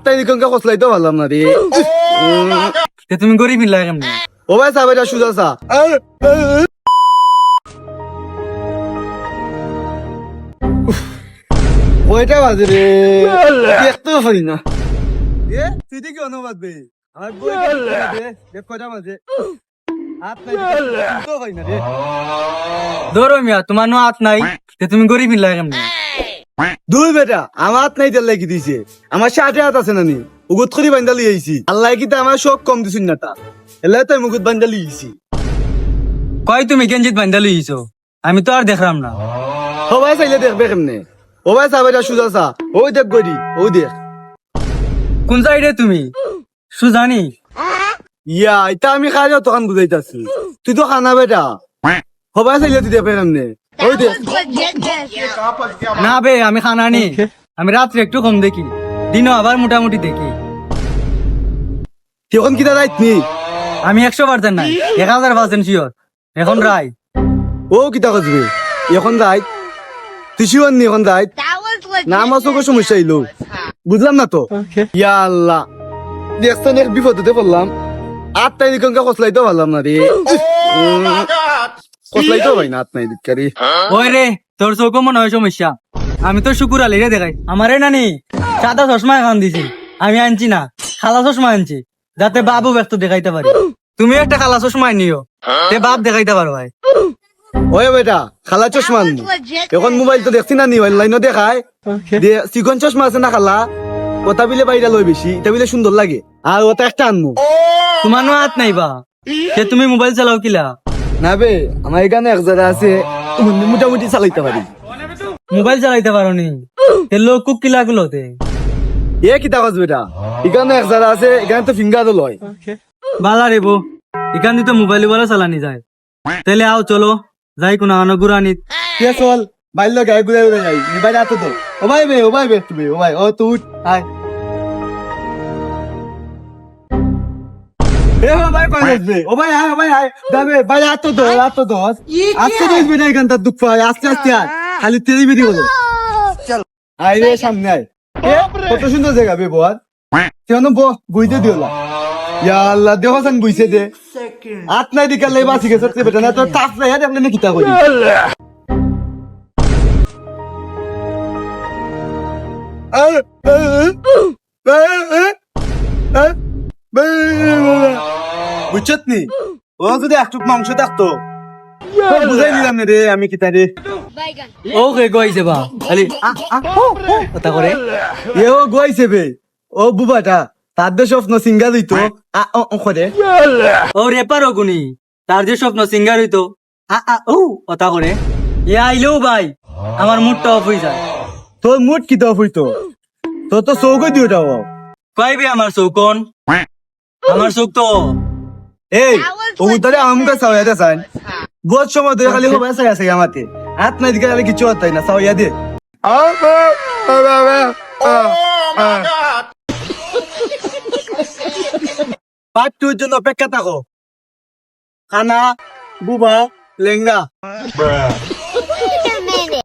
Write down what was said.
আত্মাই নিকঙ্কা কসলাই তো ভাবলাম না রে। তুমি গরিব মিল্লা কেমনে? ও ভাই সাহেব এটা সুজা সা ওইটা বাজে রে, দেখতে পারি না। এ তুই কি অনুবাদ বে আমার বই দেখ কয়টা বাজে হাত নাই তো হয় না রে। ধরো মিয়া, তোমার নো হাত নাই, তুমি গরিব মিল্লা কেমনে? দুই বেটা আমার হাত নাই তেল লাগি দিছে, আমার সাথে হাত আছে নানি উগুত করি বান্দালি আইছি। আল্লাহ কি আমার শোক কম দিছুন না তা এলে তাই মুগুত বান্দালি আইছি। কয় তুমি গেঞ্জিত বান্ধা লইছো? আমি তো আর দেখলাম না। সবাই চাইলে দেখবে কেমনে? ও ভাই সাহেব এটা সুজা সা ওই দেখ গড়ি ওই দেখ। কোন সাইডে তুমি? সুজানি? ইয়া এটা আমি খাই তখন বুঝাইতাছি, তুই তো খানা বেটা সবাই চাইলে তুই দেখবে কেমনে? ওই দেখ। না বে, আমি খানা নি, আমি রাত্রে একটু কম দেখি, দিনও আবার মোটামুটি দেখি। তখন কিটা রাইত নি? আমি 100% নাই, 1000% শিওর। এখন রাই ও কিটা করবে এখন রাইত? তুই শিওর নি এখন রাইত? না আমার চোখের সমস্যা এলো, বুঝলাম না তো। ইয়া আল্লাহ, দেখছেন এক বিপদে পড়লাম। আত্মাই নিকঙ্কা কসলাই তো ভাবলাম না রে, কসলাই তো ভাই না আত্মাই দিকারি। ওই রে, তোর চোখও মনে হয় সমস্যা। আমি তো শুকুর আলী রে দেখাই। আমারে নানি সাদা চশমা এখন দিছি, আমি আনছি না, খালা চশমা আনছি, যাতে বাবু ব্যস্ত দেখাইতে পারি। তুমি একটা খালা চশমা নিও, তে বাপ দেখাইতে পারো ভাই। ওই বেটা খালা চশমা আনবো। এখন মোবাইল তো দেখছি না নি অনলাইনও দেখায় চিকন চশমা আছে না খালা, ওটা বিলে বাইরে লই বেশি, এটা বিলে সুন্দর লাগে। আর ওটা একটা আনবো। তোমার নো হাত নাই বা, সে তুমি মোবাইল চালাও কিলা? না বে আমার এখানে এক জায়গা আছে মোটামুটি চালাইতে পারি। মোবাইল চালাইতে পারো নি? তে লোক কুক কিলা গুলোতে এ কিতা কাজ বেটা, এখানে এক জায়গা আছে, এখানে তো ফিঙ্গারও লয়। বালা রে বো, এখান দিয়ে তো মোবাইল বলে চালানি যায়। তাহলে আও চলো যাই কোন গুরানিত। কে চল বাইর গায়ে ঘুরে ঘুরে যাই বাইরে আতো তো। ও ভাই বে তুমি ও ভাই ও তুই উঠ আয়। এ ভাই কই যাবে? ও ভাই আয়, ও ভাই আয় যাবে বাইরে আতো তো আস্তে তো বেটা এখানটা দুঃখ পায়, আস্তে আস্তে আয়, খালি তেরি বেরি হলো। আয় রে সামনে আয়। কত সুন্দর জায়গা বে বল, কেন বইতে দিওলা। ইয়া আল্লাহ দেহ সান বইছে দে আত নাই দিকালে বাসি গেছে বেটা, না তো টাফ নাই আর এমনি কিতা করি। বুঝছত নি ও যদি একটু মাংস থাকতো বুঝাই দিলাম না রে আমি কিতা রে। ও কে গইছে বা খালি কথা করে এ ও গোয়াইছে বে ও বুবাটা তার দে স্বপ্ন সিঙ্গা দিত করে। ও রেপার গুনি, তার যে স্বপ্ন সিঙ্গার হইতো ও কথা করে। এ আইলেও ভাই আমার মুডটা অফ হয়ে যায়। তোর মুড কি তো হইতো, তোর তো চৌকই দিওটাও। কইবি আমার চৌকন, আমার চোখ তো এই ও তারে আমকা সাওয়াতে সাইন বহুত সময় ধরে খালি হবে আছে আমাতে হাত নাই দিকে কিছু হতাই না সাওয়া দে। পার্ট 2 এর জন্য অপেক্ষা থাকো। খানা বুবা লেঙ্গা।